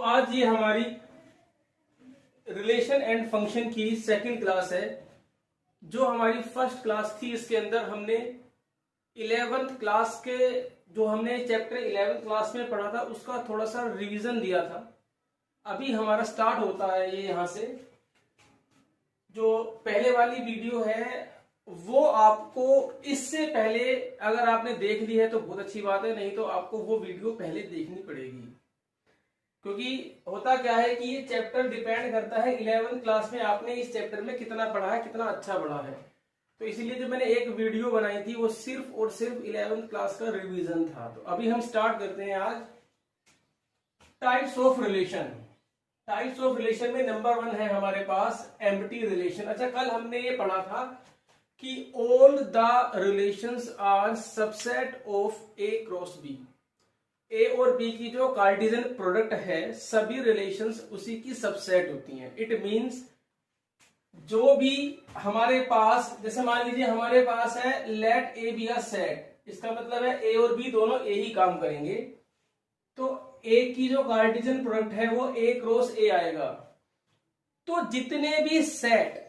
आज ये हमारी रिलेशन एंड फंक्शन की सेकंड क्लास है। जो हमारी फर्स्ट क्लास थी इसके अंदर हमने 11th क्लास के जो हमने चैप्टर 11th क्लास में पढ़ा था उसका थोड़ा सा रिवीजन दिया था। अभी हमारा स्टार्ट होता है ये यहाँ से। जो पहले वाली वीडियो है वो आपको इससे पहले अगर आपने देख ली है तो बहुत अच्छी बात है, नहीं तो आपको वो वीडियो पहले देखनी पड़ेगी। क्योंकि होता क्या है कि ये चैप्टर डिपेंड करता है 11th क्लास में आपने इस चैप्टर में कितना पढ़ा है, कितना अच्छा पढ़ा है। तो इसीलिए जो मैंने एक वीडियो बनाई थी वो सिर्फ और सिर्फ 11th क्लास का रिवीजन था। तो अभी हम स्टार्ट करते हैं आज types of relation. Types of relation में नंबर 1 है हमारे पास एम्प्टी रिलेशन। अच्छा, कल हमने ये पढ़ा था कि all the relations are subset of A cross B. A और बी की जो कार्टेशियन प्रोडक्ट है सभी रिलेशंस उसी की सबसेट होती हैं। इट मींस जो भी हमारे पास, जैसे मान लीजिए हमारे पास है let A be a set, इसका मतलब है ए और बी दोनों ए ही काम करेंगे। तो ए की जो कार्टेशियन प्रोडक्ट है वो ए क्रॉस ए आएगा। तो जितने भी set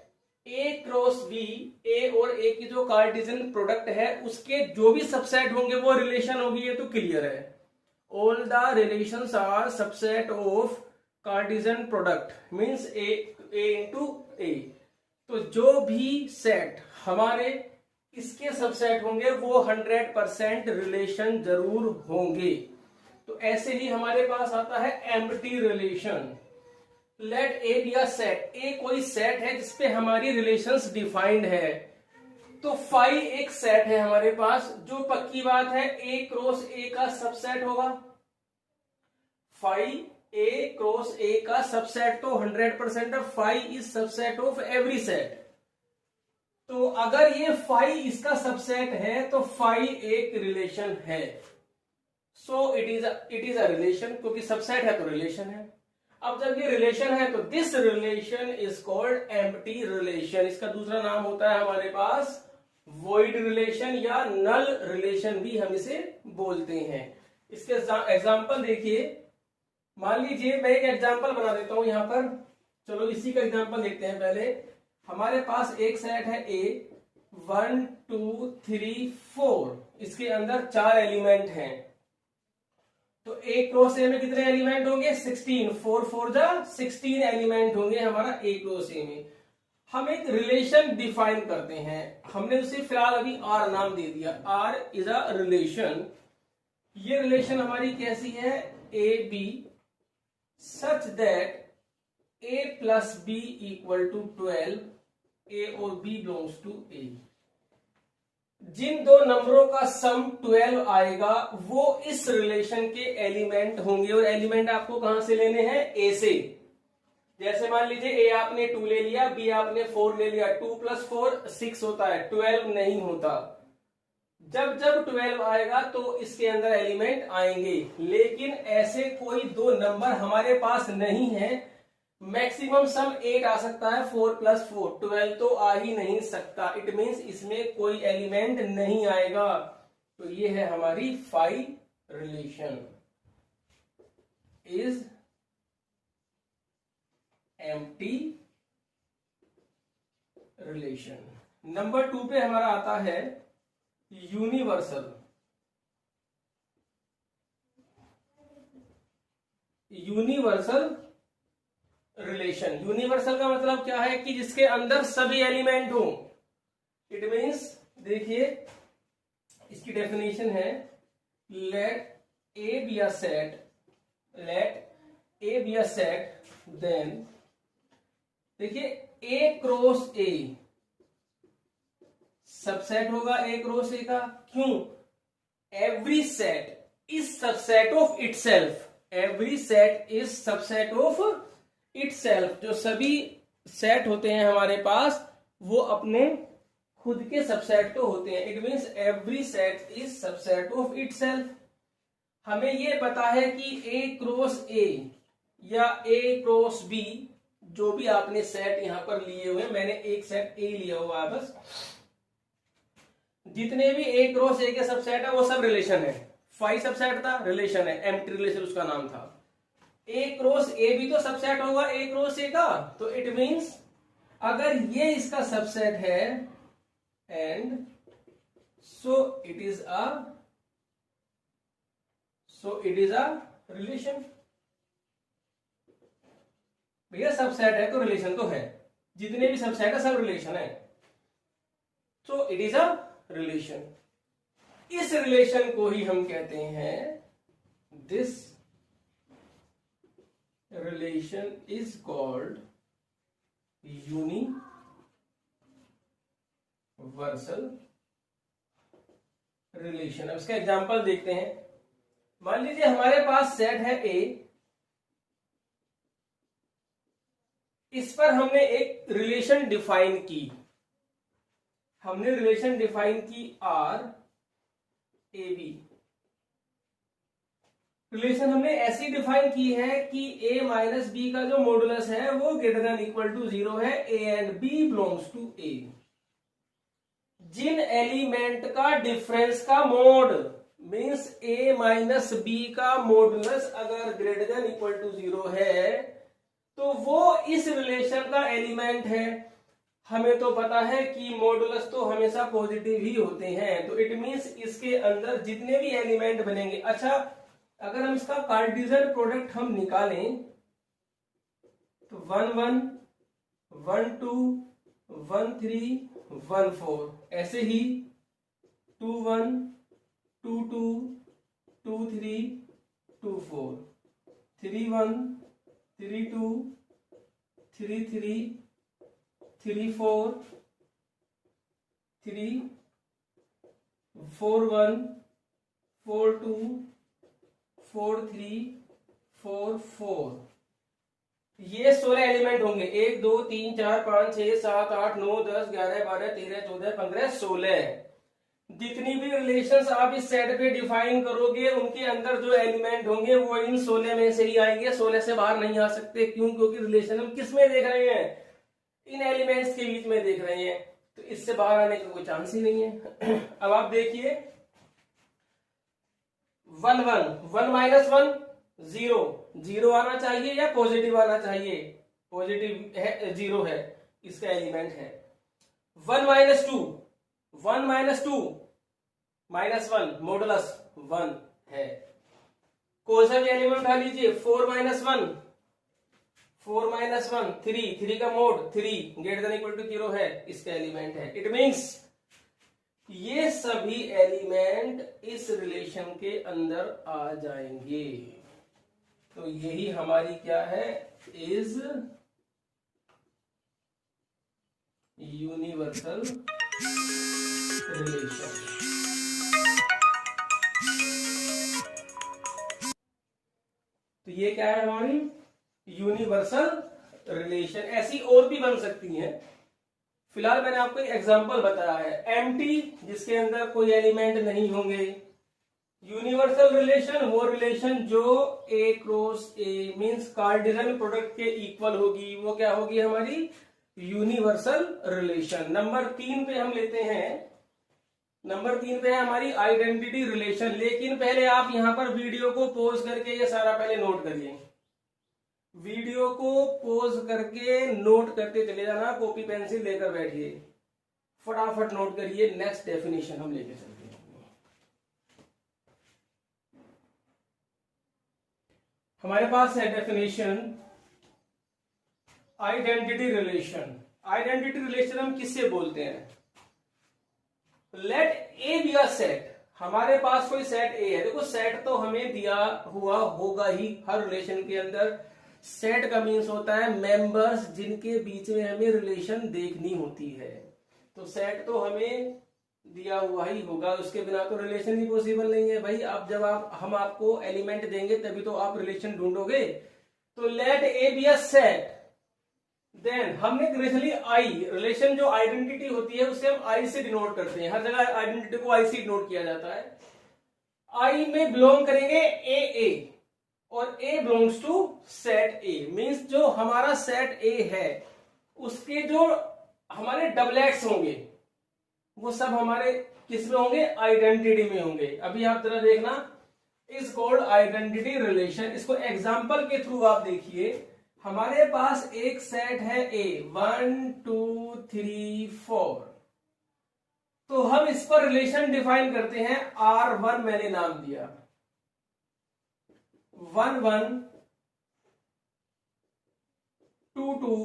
A cross B, A और ए की जो कार्टेशियन प्रोडक्ट है उसके जो भी सबसेट होंगे वो रिलेशन होगी। ये तो क्लियर है। All the relations are subset of Cartesian product means A into A। तो जो भी सेट हमारे इसके सबसेट होंगे वो 100% रिलेशन जरूर होंगे। तो ऐसे ही हमारे पास आता है empty relation. Let A be a set, A कोई सेट है जिसपे हमारी रिलेशंस डिफाइंड है। तो फाई एक सेट है हमारे पास, जो पक्की बात है ए क्रॉस ए का सबसेट होगा। फाई ए क्रॉस ए का सबसेट तो 100% है। Phi is subset of every set. तो अगर ये फाई इसका सबसेट है तो फाई एक रिलेशन है। So it is a relation, क्योंकि सबसेट है तो रिलेशन है। अब जब ये रिलेशन है तो this relation is called empty relation. इसका दूसरा नाम होता है हमारे पास वॉइड रिलेशन या नल रिलेशन भी हम इसे बोलते हैं। इसके एग्जांपल देखिए, मान लीजिए मैं एक एग्जांपल बना देता हूं यहां पर। चलो इसी का एग्जांपल देखते हैं। पहले हमारे पास एक सेट है ए 1 2 3 4, इसके अंदर 4 एलिमेंट हैं। तो ए क्रॉस ए में कितने एलिमेंट होंगे? 16। 4 4 जा 16 एलिमेंट होंगे हमारा ए क्रॉस ए में। हम एक रिलेशन डिफाइन करते हैं, हमने उसे फिलहाल अभी आर नाम दे दिया। R is a relation. ये रिलेशन हमारी कैसी है? A B such that a plus B equal to 12, A और बी बिलोंग्स टू ए। जिन दो नंबरों का सम 12 आएगा वो इस रिलेशन के एलिमेंट होंगे। और एलिमेंट आपको कहां से लेने हैं? ए से। जैसे मान लीजिए ए आपने 2 ले लिया, बी आपने 4 ले लिया। 2 प्लस 4 6 होता है, 12 नहीं होता। जब जब 12 आएगा तो इसके अंदर एलिमेंट आएंगे। लेकिन ऐसे कोई दो नंबर हमारे पास नहीं है। मैक्सिमम सम 8 आ सकता है, 4 प्लस 4 12 तो आ ही नहीं सकता। इट मींस इसमें कोई एलिमेंट नहीं आएगा। तो ये है हमारी phi relation is empty relation. Number 2 पे हमारा आता है यूनिवर्सल। Universal relation. यूनिवर्सल का मतलब क्या है? कि जिसके अंदर सभी एलिमेंट हो। इट मींस देखिए इसकी डेफिनेशन है let A be a set, let A be a set then देखिए ए क्रॉस ए सबसेट होगा ए क्रॉस ए का। क्यों? Every set is subset of itself. Every set is subset of itself. जो सभी set होते हैं हमारे पास वो अपने खुद के सबसेट तो होते हैं। It means every set is subset of itself. हमें ये पता है कि ए क्रॉस ए या ए क्रॉस बी, जो भी आपने सेट यहां पर लिए हुए, मैंने एक सेट ए लिया हुआ है बस, जितने भी ए क्रॉस ए के सबसेट है वो सब रिलेशन है। फाई सबसेट था, रिलेशन है, एम्प्टी रिलेशन उसका नाम था। ए क्रॉस ए भी तो सबसेट होगा ए क्रॉस ए का, तो इट मींस अगर ये इसका सबसेट है and so it is a relation. भैया सबसेट है तो रिलेशन तो है, जितने भी सबसेट है सब रिलेशन है, so it is a relation. इस रिलेशन को ही हम कहते हैं, this relation is called universal relation. अब इसका एग्जांपल देखते हैं। मान लीजिए हमारे पास सेट है ए, इस पर हमने एक रिलेशन डिफाइन की, हमने रिलेशन डिफाइन की आर ए बी। रिलेशन हमने ऐसी डिफाइन की है कि a माइनस बी का जो मॉडुलस है वो ग्रेटर देन इक्वल टू 0 है, a and b belongs to a। जिन एलिमेंट का डिफरेंस का mod means a minus B का मॉडुलस अगर ग्रेटर देन इक्वल टू 0 है तो वो इस रिलेशन का एलिमेंट है। हमें तो पता है कि मॉडुलस तो हमेशा पॉजिटिव ही होते हैं, तो इट मींस इसके अंदर जितने भी एलिमेंट बनेंगे। अच्छा, अगर हम इसका कार्टेशियन प्रोडक्ट हम निकालें तो 1 1 1 2 1 3 1 4, ऐसे ही 2 1 2 2 2 3 2 4 3 1 3 2 3 3 3 4 3 4 1 4 2 4 3 4 4। ये 16 एलिमेंट होंगे, 1 2 3 4 5 6 7 8 9 10 11 12 13 14 15 16। जितनी भी रिलेशंस आप इस सेट पे डिफाइन करोगे उनके अंदर जो एलिमेंट होंगे वो इन 16 में से ही आएंगे, 16 से बाहर नहीं आ सकते। क्यों? क्योंकि रिलेशन हम किस में देख रहे हैं, इन एलिमेंट्स के बीच में देख रहे हैं, तो इससे बाहर आने का कोई चांस ही नहीं है। अब आप देखिए 1 1 1 माइनस 1 0 0 आना चाहिए या पॉजिटिव आना चाहिए, पॉजिटिव है, 0 है, इसका एलिमेंट है। 1 माइनस 2 1 माइनस 2 माइनस 1 मॉडुलस 1 है। कोई सा भी एलिमेंट उठा लीजिए, 4 माइनस 1 4 माइनस 1 3 3 का mod 3 greater than equal to 0 है, इसका एलिमेंट है। इट मींस ये सभी एलिमेंट इस रिलेशन के अंदर आ जाएंगे। तो यही हमारी क्या है, इज यूनिवर्सल रिलेशन। तो ये क्या है हमारी यूनिवर्सल रिलेशन। ऐसी और भी बन सकती हैं, फिलहाल मैंने आपको एक एग्जांपल बताया है, एम्प्टी जिसके अंदर कोई एलिमेंट नहीं होंगे। यूनिवर्सल रिलेशन वो रिलेशन जो A cross A means Cartesian product के इक्वल होगी, वो क्या होगी हमारी यूनिवर्सल रिलेशन। नंबर 3 पे हम लेते हैं, नंबर 3 पे है हमारी आइडेंटिटी रिलेशन। लेकिन पहले आप यहां पर वीडियो को पॉज करके ये सारा पहले नोट करिए, वीडियो को पॉज करके नोट करते चले जाना, कॉपी पेंसिल लेकर बैठिए, फटाफट नोट करिए। नेक्स्ट डेफिनेशन हम लेके चलते हैं। हमारे पास है definition identity relation. Identity relation हम किससे बोलते हैं, let A be a set. हमारे पास कोई सेट ए है, देखो सेट तो हमें दिया हुआ होगा ही, हर रिलेशन के अंदर सेट का मीन्स होता है मेंबर्स जिनके बीच में हमें रिलेशन देखनी होती है। तो सेट तो हमें दिया हुआ ही होगा, उसके बिना तो रिलेशन ही पॉसिबल नहीं है भाई। अब जब हम आपको एलिमेंट देंगे तभी तो आप रिलेशन ढूंढोगे। तो let A be a set, then हमने ग्रेजुअली आई, रिलेशन जो आइडेंटिटी होती है उसे हम आई से डिनोट करते हैं, हर जगह आइडेंटिटी को आई से डिनोट किया जाता है। आई में बिलोंग करेंगे ए और A belongs to set A, means जो हमारा सेट ए है उसके जो हमारे डबलेट्स होंगे वो सब हमारे किस में होंगे, आइडेंटिटी में होंगे। अभी आप जरा देखना, इज कॉल्ड आइडेंटिटी रिलेशन। इसको एग्जाम्पल के थ्रू आप देखिए। हमारे पास एक सेट है ए 1 2 3 4, तो हम इस पर रिलेशन डिफाइन करते हैं। R1 मैंने नाम दिया, 1 1 2 2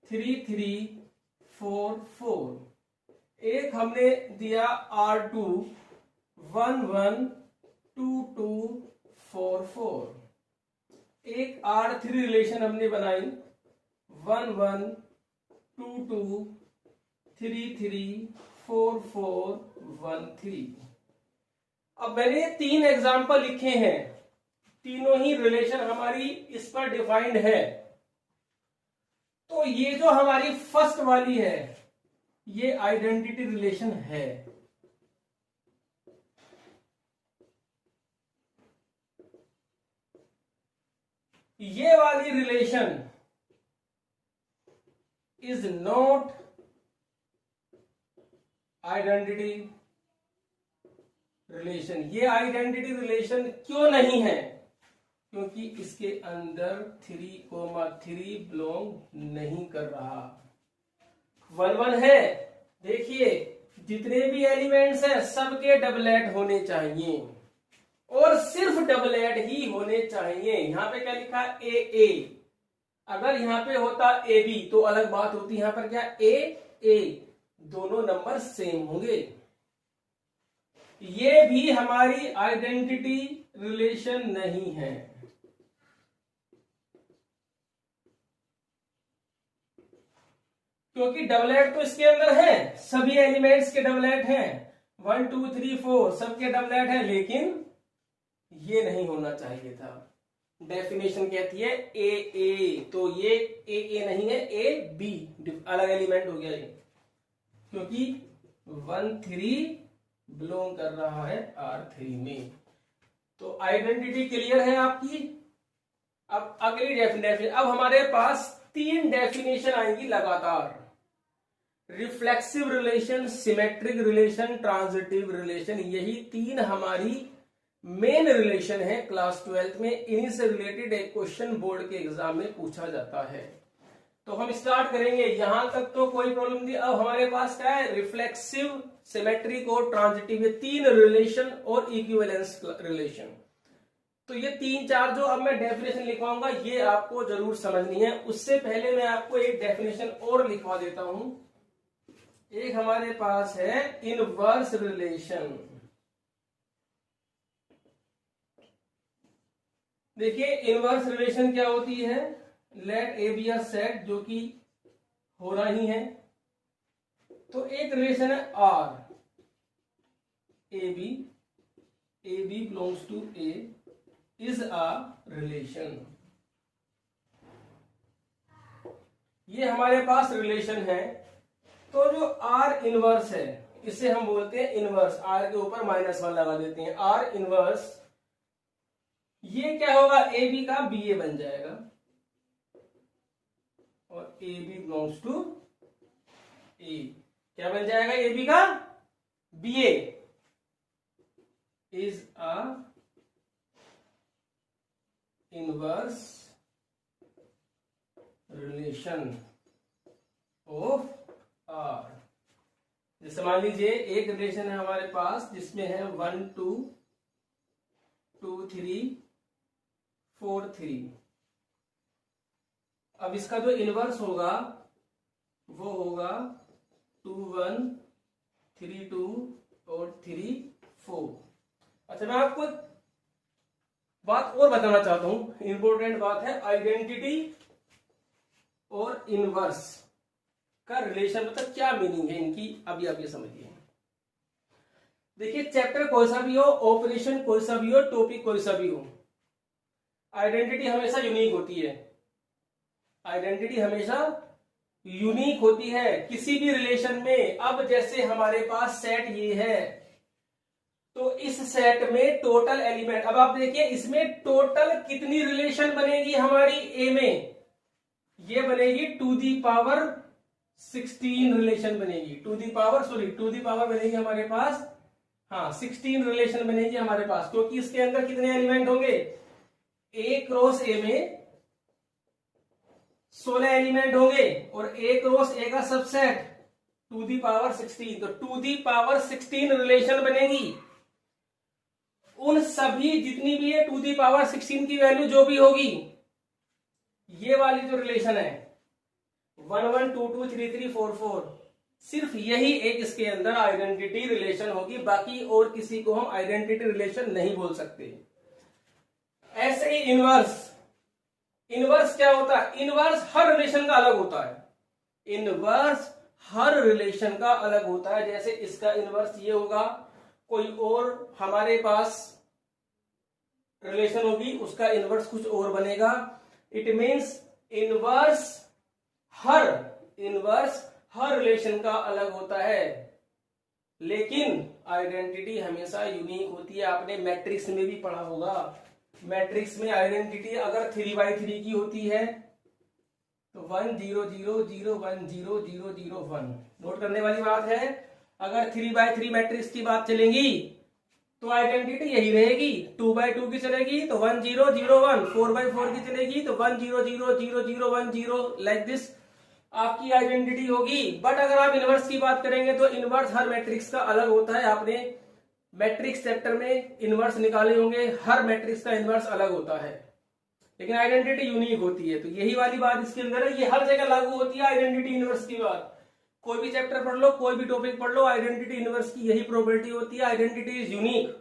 3 3 4 4। एक हमने दिया R2 1 1 2 2 4 4। एक R3 रिलेशन हमने बनाई 1 1 2 2 3 3 4 4 1 3। अब मैंने 3 एग्जाम्पल लिखे हैं, तीनों ही रिलेशन हमारी इस पर डिफाइंड है। तो ये जो हमारी फर्स्ट वाली है ये आइडेंटिटी रिलेशन है। ये वाली relation is not identity relation. ये आइडेंटिटी रिलेशन क्यों नहीं है? क्योंकि इसके अंदर 3,3 बिलोंग नहीं कर रहा। 1 1 है, देखिए जितने भी एलिमेंट्स हैं सबके डबलेट होने चाहिए और सिर्फ डबलेट ही होने चाहिए। यहां पे क्या लिखा ए ए, अगर यहां पे होता ए बी तो अलग बात होती। यहां पर क्या ए ए, दोनों नंबर सेम होंगे। ये भी हमारी आइडेंटिटी रिलेशन नहीं है। क्योंकि डबलेट तो इसके अंदर है, सभी एलिमेंट्स के डबलेट हैं, 1 2 3 4 सबके डबलेट है, लेकिन ये नहीं होना चाहिए था। डेफिनेशन कहती है ए ए, तो ये ए ए नहीं है, ए बी अलग एलिमेंट हो गया ये, क्योंकि 1 3 बिलोंग कर रहा है R3 में। तो आइडेंटिटी क्लियर है आपकी। अब अगली डेफिनेशन, अब हमारे पास 3 डेफिनेशन आएंगी लगातार। Reflexive relation, symmetric relation, transitive relation, यही 3 हमारी मेन रिलेशन है क्लास 12th में। इन्हीं से रिलेटेड एक क्वेश्चन बोर्ड के एग्जाम में पूछा जाता है। तो हम स्टार्ट करेंगे, यहां तक तो कोई प्रॉब्लम नहीं। अब हमारे पास क्या है, रिफ्लेक्सिव, सिमेट्रिक और ट्रांजिटिव, ये 3 रिलेशन और इक्विवेलेंस रिलेशन। तो ये 3-4 जो अब मैं डेफिनेशन लिखवाऊंगा ये आपको जरूर समझनी है। उससे पहले मैं आपको एक डेफिनेशन और लिखवा देता हूं। एक हमारे पास है इनवर्स रिलेशन। देखिए इनवर्स रिलेशन क्या होती है, let A be a set, जो कि हो रहा ही है। तो एक रिलेशन है R A B belongs to A is a relation. ये हमारे पास रिलेशन है। तो जो आर इनवर्स है इसे हम बोलते हैं इनवर्स, आर के ऊपर -1 लगा देते हैं, आर इनवर्स। ये क्या होगा, ए बी का बी ए बन जाएगा और A B belongs to A, क्या बन जाएगा, ए बी का B A is a inverse relation of R. जैसे मान लीजिए एक रिलेशन है हमारे पास जिसमें है 1 2 2 3 4 3। अब इसका जो इनवर्स होगा वो होगा 2 1 3 2 और 3 4। अच्छा मैं आपको बात और बताना चाहता हूं, इंपॉर्टेंट बात है। आइडेंटिटी और इनवर्स का रिलेशन मतलब क्या मीनिंग है इनकी, अभी आप ये समझिए। देखिए चैप्टर कोई सा भी हो, ऑपरेशन कोई सा भी हो, टॉपिक कोई सा भी हो, आइडेंटिटी हमेशा यूनिक होती है। आइडेंटिटी हमेशा यूनिक होती है किसी भी रिलेशन में। अब जैसे हमारे पास सेट ये है, तो इस सेट में टोटल एलिमेंट, अब आप देखिए इसमें टोटल कितनी रिलेशन बनेगी हमारी ए में, ये बनेगी 2 दी पावर 16 रिलेशन बनेगी। 2 दी पावर बनेगी हमारे पास हाँ 16 रिलेशन बनेगी हमारे पास, क्योंकि इसके अंदर कितने एलिमेंट होंगे, ए क्रॉस ए में 16 एलिमेंट होंगे और ए क्रॉस ए का सबसेट टू दी पावर 16, तो टू दी पावर 16 रिलेशन बनेगी। उन सभी जितनी भी है टू दी पावर 16 की वैल्यू जो भी होगी, ये वाली जो रिलेशन है 1 1 2 2 3 3 4 4, सिर्फ यही एक इसके अंदर आइडेंटिटी रिलेशन होगी, बाकी और किसी को हम आइडेंटिटी रिलेशन नहीं बोल सकते। ऐसे ही इनवर्स, इनवर्स क्या होता है, इनवर्स हर रिलेशन का अलग होता है। इनवर्स हर रिलेशन का अलग होता है। जैसे इसका इनवर्स ये होगा, कोई और हमारे पास रिलेशन होगी, उसका इनवर्स कुछ और बनेगा। It means inverse her relation का अलग होता है, लेकिन आइडेंटिटी हमेशा यूनिक होती है। आपने मैट्रिक्स में भी पढ़ा होगा, मैट्रिक्स में आइडेंटिटी अगर 3x3 की होती है तो 1 0 0 0 1 0 0 0 1। नोट करने वाली बात है, अगर 3x3 मैट्रिक्स की बात चलेगी तो आइडेंटिटी यही रहेगी। 2x2 की चलेगी तो 1 0 0 1, 4x4 की चलेगी तो 1 0 0 0 0 1 0, लाइक दिस आपकी आइडेंटिटी होगी। बट अगर आप इनवर्स की बात करेंगे तो इनवर्स हर मैट्रिक्स का अलग होता है। आपने मैट्रिक्स चैप्टर में इनवर्स निकाले होंगे, हर मैट्रिक्स का इनवर्स अलग होता है, लेकिन आइडेंटिटी यूनिक होती है। तो यही वाली बात इसके अंदर है, ये हर जगह लागू होती है आइडेंटिटी इनवर्स की बात। कोई भी चैप्टर पढ़ लो, कोई भी टॉपिक पढ़ लो, आइडेंटिटी इनवर्स की यही प्रॉपर्टी होती है, identity is unique.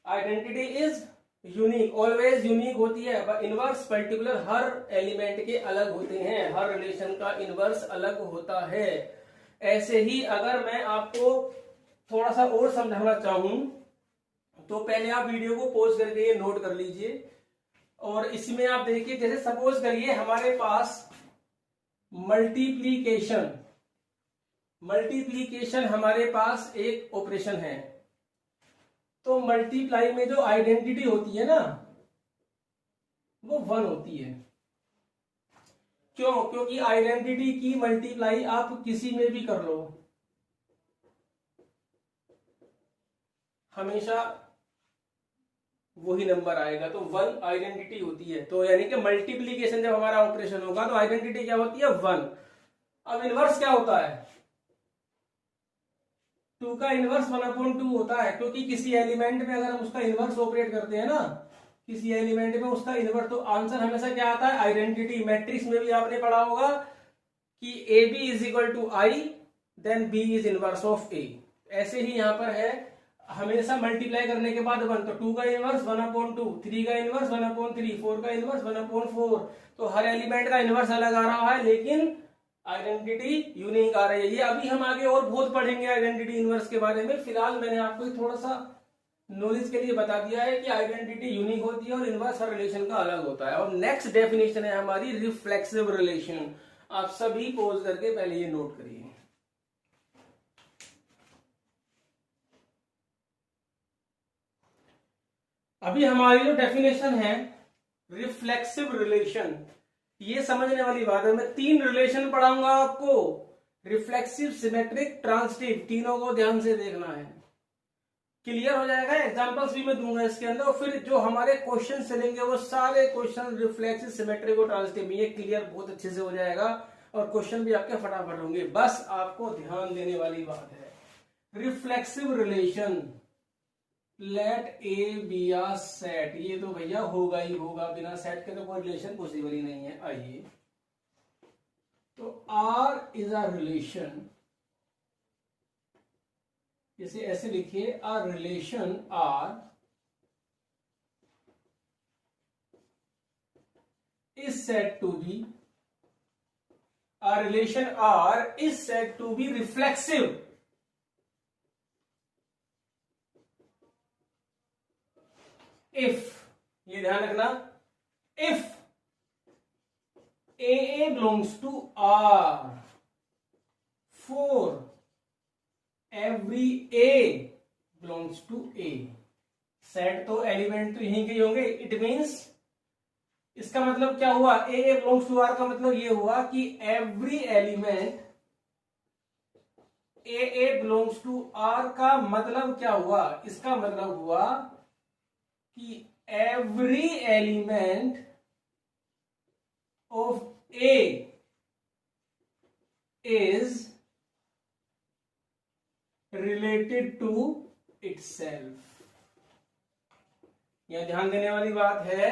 Identity is unique, always unique होती है। इनवर्स पर्टिकुलर हर एलिमेंट के अलग होते हैं, हर रिलेशन का इनवर्स अलग होता है। ऐसे ही अगर मैं आपको थोड़ा सा और समझाना चाहूं तो पहले आप वीडियो को पॉज करके ये नोट कर लीजिए, और इसमें आप देखिए, जैसे सपोज करिए हमारे पास मल्टीप्लीकेशन हमारे पास एक ऑपरेशन है, तो मल्टीप्लाई में जो आइडेंटिटी होती है ना वो 1 होती है। क्यों? क्योंकि आइडेंटिटी की मल्टीप्लाई आप किसी में भी कर लो, हमेशा वही नंबर आएगा, तो 1 आइडेंटिटी होती है। तो यानी कि मल्टीप्लीकेशन जब हमारा ऑपरेशन होगा तो आइडेंटिटी क्या होती है, 1। अब इनवर्स क्या होता है, 2 का इनवर्स 1/2 होता है, क्योंकि किसी एलिमेंट में अगर हम उसका इनवर्स ऑपरेट करते हैं ना, किसी एलिमेंट में उसका इनवर्स, तो आंसर हमेशा क्या आता है, आइडेंटिटी। मैट्रिक्स में भी आपने पढ़ा होगा कि A B is equal to I, then B is inverse of A. ऐसे ही यहां पर है, हमेशा मल्टीप्लाई करने के बाद 1, तो 2 का इनवर्स 1/2, 3 का इनवर्स 1/3, 4 का इनवर्स 1/4। तो हर एलिमेंट का इनवर्स अलग आ रहा है, लेकिन आइडेंटिटी यूनिक आ रही है। ये अभी हम आगे और बहुत पढ़ेंगे आइडेंटिटी इनवर्स के बारे में। फिलहाल मैंने आपको थोड़ा सा नॉलेज के लिए बता दिया है कि आइडेंटिटी यूनिक होती है और इनवर्स हर रिलेशन का अलग होता है। और नेक्स्ट डेफिनेशन है हमारी रिफ्लेक्सिव रिलेशन। आप सभी पॉज करके पहले ये नोट करिए। अभी हमारी जो डेफिनेशन है रिफ्लेक्सिव रिलेशन, ये समझने वाली बात है। मैं 3 रिलेशन पढ़ाऊंगा आपको, रिफ्लेक्सिव, सिमेट्रिक, ट्रांजिटिव, तीनों को ध्यान से देखना है, क्लियर हो जाएगा। एग्जांपल्स भी मैं दूंगा इसके अंदर, और फिर जो हमारे क्वेश्चन चलेंगे वो सारे क्वेश्चन रिफ्लेक्सिव, सिमेट्रिक और ट्रांजिटिव में, ये क्लियर बहुत अच्छे से हो जाएगा और क्वेश्चन भी आपके फटाफट होंगे। बस आपको ध्यान देने वाली बात है, reflexive relation, let A B a set, ये तो भैया होगा ही होगा, बिना सेट के तो कोई रिलेशन पॉसिबल ही नहीं है। आइए, तो आर इज अ रिलेशन, इसे ऐसे लिखिए, a relation R is said to be, a relation R is said to be reflexive if, ये ध्यान रखना, if A belongs to R, for every A belongs to A. Set तो element तो यहीं के होंगे, इट मींस, इसका मतलब क्या हुआ, ए बिलोंग्स टू आर का मतलब ये हुआ कि every element A belongs to R का मतलब क्या हुआ? इसका मतलब हुआ कि every element of A is related to itself. यहां ध्यान देने वाली बात है,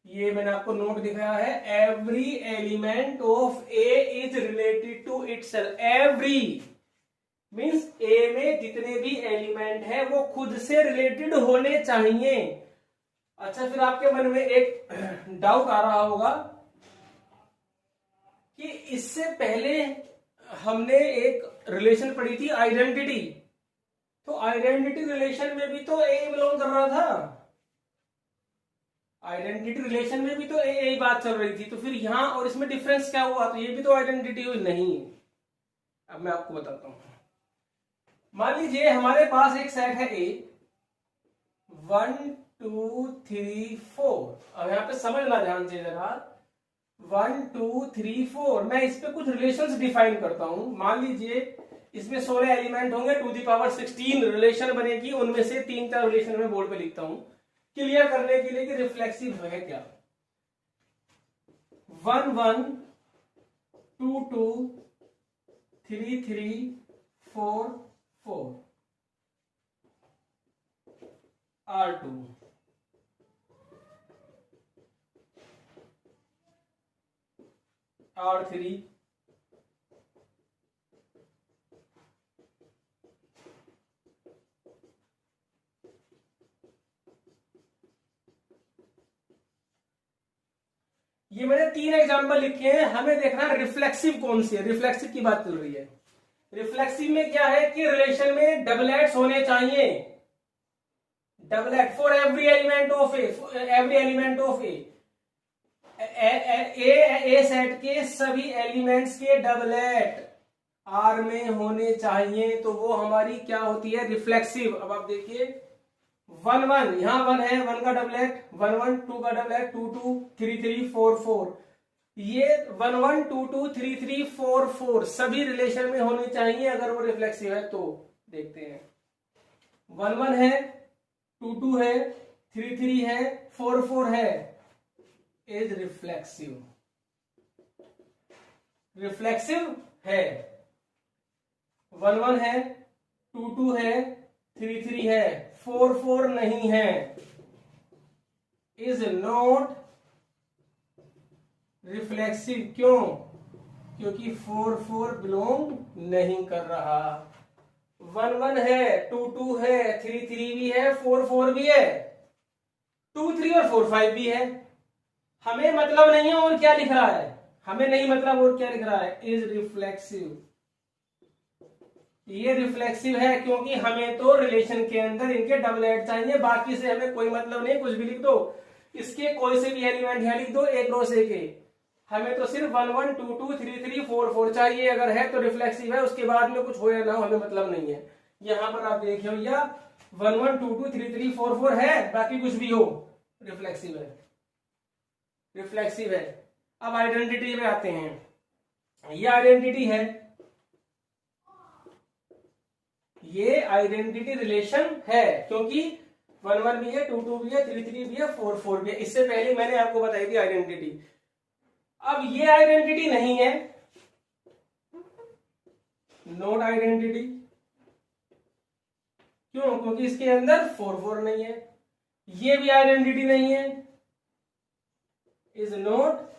ये मैंने आपको नोट दिखाया है, every element of A is related to itself. Every means A में जितने भी एलिमेंट है वो खुद से रिलेटेड होने चाहिए। अच्छा, फिर आपके मन में एक डाउट आ रहा होगा कि इससे पहले हमने एक रिलेशन पढ़ी थी आइडेंटिटी, तो आइडेंटिटी रिलेशन में भी तो ए बिलोंग कर रहा था, आइडेंटिटी रिलेशन में भी तो यही बात चल रही थी, तो फिर यहां और इसमें डिफरेंस क्या हुआ? तो ये भी तो आइडेंटिटी हुई नहीं। अब मैं आपको बताता हूं, मान लीजिए हमारे पास एक सेट है ए, 1 2 3 4। अब यहां पे समझना ध्यान से जरा, 1 2 3 4, मैं इस पे कुछ रिलेशंस डिफाइन करता हूं। मान लीजिए इसमें 16 एलिमेंट होंगे, टू दी पावर 16 रिलेशन बनेगी, उनमें से 3-4 रिलेशन में बोर्ड पे लिखता हूं क्लियर करने के लिए कि रिफ्लेक्सिव है क्या। 1 1 2 2 3 3 4 4 R2 R3 ये मैंने 3 एग्जांपल लिखे हैं। हमें देखना है रिफ्लेक्सिव कौन सी है। रिफ्लेक्सिव की बात चल रही है। रिफ्लेक्सिव में क्या है कि रिलेशन में डबलेट्स होने चाहिए, doublet for every element of A, every element of A set के सभी एलिमेंट्स के डबलेट आर में होने चाहिए, तो वो हमारी क्या होती है? रिफ्लेक्सिव। अब आप देखिए 1 1, यहां 1 है, 1 का डबलेट, 1 1, 2 का डबलेट, 2 2, 3 3, 4 4, ये 1 1 2 2 3 3 4 4 सभी रिलेशन में होनी चाहिए अगर वो रिफ्लेक्सिव है। तो देखते हैं, 1 1 है, 2 2 है, 3 3 है, 4 4 है, इज रिफ्लेक्सिव। रिफ्लेक्सिव है। 1 1 है, 2 2 है, 3 3 है, 4 4 नहीं है, इज नॉट रिफ्लेक्सिव। क्यों? क्योंकि 4 4 बिलोंग नहीं कर रहा। 1 1 है, 2 2 है, 3 3 भी है, 4 4 भी है, 2 3 और 4 5 भी है। हमें मतलब नहीं है और क्या लिख रहा है, हमें नहीं मतलब और क्या लिख रहा है, इज रिफ्लेक्सिव। ये रिफ्लेक्सिव है क्योंकि हमें तो रिलेशन के अंदर इनके डबलेट चाहिए, बाकी से हमें कोई मतलब नहीं, कुछ भी लिख दो, इसके कोई से भी एलिमेंट यहां लिख दो, एक रो से के, हमें तो सिर्फ 1 1 2 2 3 3 4 4 चाहिए। अगर है तो रिफ्लेक्सिव है, उसके बाद में कुछ हो या ना हो हमें मतलब नहीं है। यहां पर आप देखिए भैया 1 1 2 2 3 3 4 4 है, बाकी कुछ भी हो रिफ्लेक्सिव है, रिफ्लेक्सिव है। अब आइडेंटिटी में आते हैं। ये आइडेंटिटी है, ये आइडेंटिटी रिलेशन है क्योंकि 1 1 भी है, 2 2 भी है, 3 3 भी है, 4 4 भी है। इससे पहले मैंने आपको बताई थी आइडेंटिटी। अब ये आइडेंटिटी नहीं है, नॉट आइडेंटिटी। क्यों? क्योंकि इसके अंदर 4 4 नहीं है। ये भी आइडेंटिटी नहीं है, इज नॉट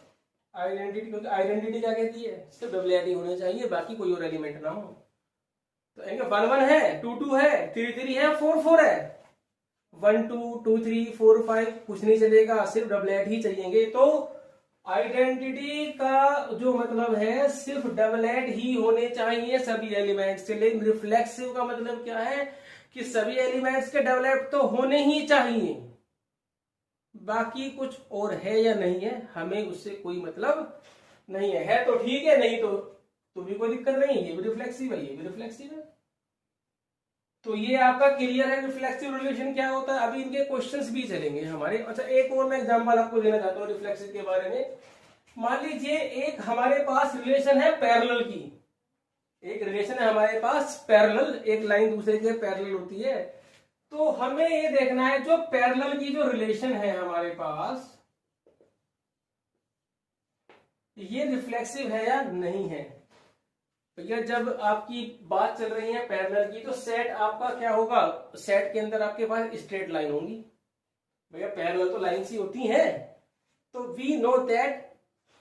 आइडेंटिटी। क्योंकि आइडेंटिटी क्या कहती है? सिर्फ डबल होने चाहिए, बाकी कोई और एलिमेंट ना हो। तो इनका 1 1 है, 2 2 है, 3 3 है, 4 4 है, 1 2 2 3 4 5 कुछ नहीं चलेगा, सिर्फ डबलेट ही चाहिए। तो आइडेंटिटी का जो मतलब है सिर्फ डबलेट ही होने चाहिए सभी एलिमेंट्स से। लेकिन रिफ्लेक्सिव का मतलब क्या है कि सभी एलिमेंट्स के डबलेट तो होने ही चाहिए, बाकी कुछ और है या नहीं है हमें उससे कोई मतलब नहीं है तो ठीक है, नहीं तो भी कोई दिक्कत नहीं है। ये भी रिफ्लेक्सिव है, ये भी रिफ्लेक्सिव है। तो ये आपका क्लियर है रिफ्लेक्सिव रिलेशन क्या होता है। अभी इनके क्वेश्चंस भी चलेंगे हमारे। अच्छा, एक और मैं एग्जांपल आपको देना चाहता हूँ रिफ्लेक्सिव के बारे में। मान लीजिए एक हमारे पास रिलेशन है पैरेलल की, एक रिलेशन है हमारे पास पैरेलल, एक लाइन दूसरे के पैरेलल होती है। तो हमें ये देखना है जो पैरेलल की जो रिलेशन है हमारे पास, ये रिफ्लेक्सिव है या नहीं है। भैया जब आपकी बात चल रही है पैरेलल की, तो सेट आपका क्या होगा, सेट के अंदर आपके पास स्ट्रेट लाइन होंगी। भैया पैरेलल तो लाइन सी होती है। तो we know that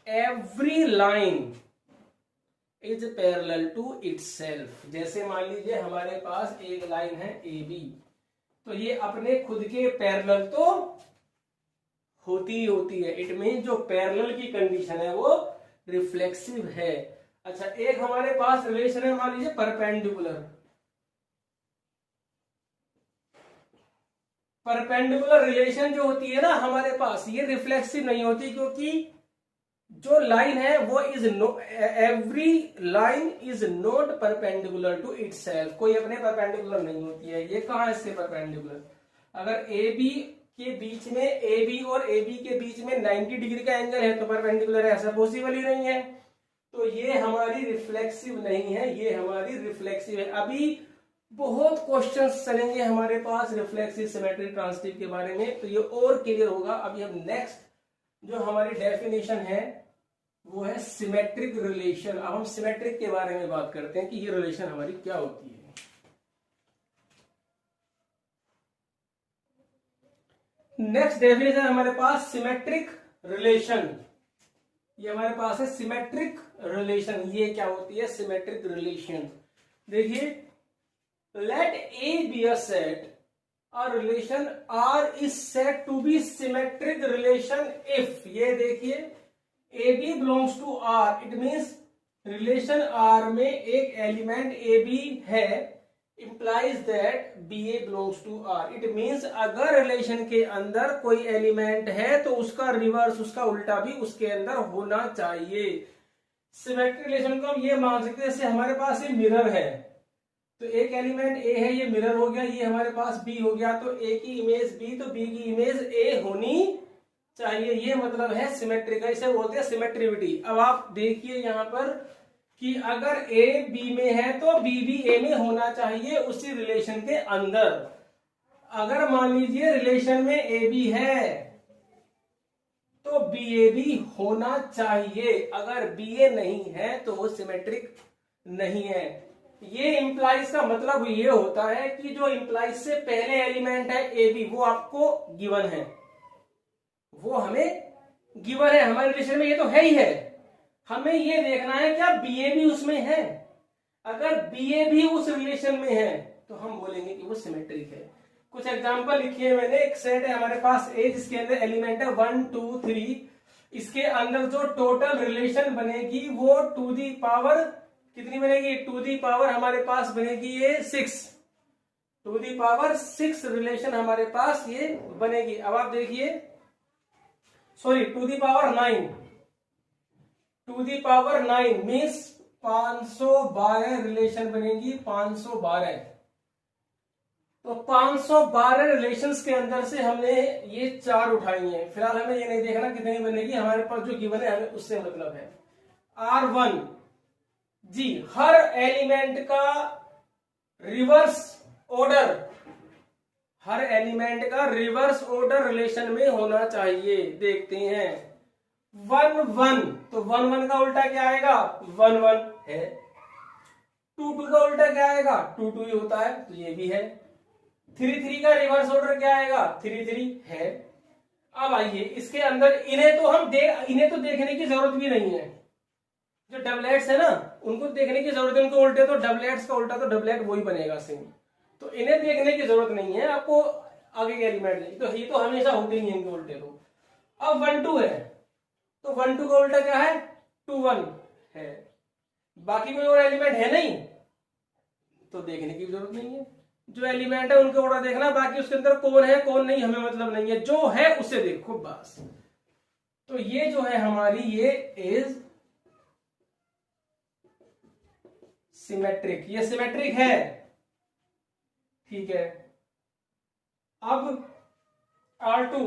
every line is parallel to itself. जैसे मान लीजिए हमारे पास एक लाइन है ए बी, तो ये अपने खुद के पैरेलल तो होती ही होती है। इट मीन जो पैरेलल की कंडीशन है वो रिफ्लेक्सिव है। अच्छा, एक हमारे पास रिलेशन है मान लीजिए परपेंडिकुलर। परपेंडिकुलर रिलेशन जो होती है ना हमारे पास, ये रिफ्लेक्सिव नहीं होती, क्योंकि जो लाइन है वो is no, every line is not perpendicular to itself. कोई अपने परपेंडिकुलर नहीं होती है। ये कहां है इससे परपेंडिकुलर, अगर ए बी के बीच में, ए बी और ए बी के बीच में 90 डिग्री का एंगल है तो परपेंडिकुलर है, ऐसा पॉसिबल ही नहीं है। तो ये हमारी रिफ्लेक्सिव नहीं है, ये हमारी रिफ्लेक्सिव है। अभी बहुत क्वेश्चंस चलेंगे हमारे पास रिफ्लेक्सिव, सिमेट्रिक, ट्रांसिटिव के बारे में, तो ये और क्लियर होगा। अभी हम नेक्स्ट जो हमारी डेफिनेशन है वो है सिमेट्रिक रिलेशन। अब हम सिमेट्रिक के बारे में बात करते हैं कि ये रिलेशन हमारी क्या होती है। नेक्स्ट डेफिनेशन हमारे पास सिमेट्रिक रिलेशन। ये हमारे पास है सिमेट्रिक रिलेशन। ये क्या होती है सिमेट्रिक रिलेशन। देखिए, let A be a set, a relation R is said to be symmetric relation if, ये देखिए AB belongs to R, it means relation R में एक एलिमेंट AB है, implies that BA belongs to R. It means अगर relation के अंदर कोई element है तो उसका रिवर्स, उसका उल्टा भी उसके अंदर होना चाहिए। सिमेट्रिक रिलेशन को हम ये मान सकते हैं, जैसे हमारे पास ये मिरर है, तो एक एलिमेंट ए है, ये मिरर हो गया, ये हमारे पास बी हो गया, तो ए की इमेज बी तो बी की इमेज ए होनी चाहिए। ये मतलब है सिमेट्री का, इसे बोलते हैं सिमेट्रिविटी। अब आप देखिए यहां पर कि अगर ए बी में है तो बी भी ए में होना चाहिए उसी रिलेशन के अंदर। अगर मान लीजिए रिलेशन में ए बी है तो बी ए भी होना चाहिए। अगर बी ए नहीं है तो वो सिमेट्रिक नहीं है। ये इंप्लाइज का मतलब ये होता है कि जो इंप्लाइज से पहले एलिमेंट है ए बी, वो आपको गिवन है, वो हमें गिवन है हमारे रिलेशन में, ये तो है ही है। हमें ये देखना है क्या बी ए भी उसमें है। अगर बी ए भी उस रिलेशन में है तो हम बोलेंगे कि वो सिमेट्रिक है। कुछ एग्जांपल लिखिए मैंने। एक सेट है हमारे पास ए, जिसके अंदर एलिमेंट है 1 2 3। इसके अंदर जो टोटल रिलेशन बनेगी वो टू दी पावर कितनी बनेगी, टू दी पावर हमारे पास बनेगी ये 6, टू दी पावर 6 रिलेशन हमारे पास ये बनेगी। अब आप देखिए, sorry to the power 9, to the power 9 means 512 relation बनेगी, 512। तो 512 रिलेशंस के अंदर से हमने ये 4 उठाई हैं। फिलहाल हमें ये नहीं देखना कितनी बनेगी, हमारे पास जो गिवन है हमें उससे मतलब है। R1 जी, हर एलिमेंट का रिवर्स ऑर्डर, हर एलिमेंट का रिवर्स ऑर्डर रिलेशन में होना चाहिए। देखते हैं 1 1, तो 1 1 का उल्टा क्या आएगा, 1 1 है। 2 2 का उल्टा क्या आएगा, 2 2 ही होता है, तो ये भी है। 3 3 का रिवर्स ऑर्डर क्या आएगा, 3 3 है। अब आइए इसके अंदर, इन्हें तो देखने की जरूरत भी नहीं है। जो डबलेट्स है ना उनको देखने की जरूरत है, उनको उल्टे तो डबलेट्स का उल्टा तो डबलेट वही बनेगा सेम, तो इन्हें देखने की जरूरत नहीं है आपको। आगे के एलिमेंट नहीं, तो ये तो हमेशा होते ही इनके उल्टे। तो अब 1 2 है, तो 1 2 का उल्टा क्या है, 2 1 है। बाकी कोई और एलिमेंट है नहीं तो देखने की जरूरत नहीं है। जो एलिमेंट है उनके ऑर्डर देखना, बाकी उसके अंदर कौन है कौन नहीं हमें मतलब नहीं है, जो है उसे देखो बस। तो ये जो है हमारी, ये इज सिमेट्रिक, ये सिमेट्रिक है, ठीक है। अब R2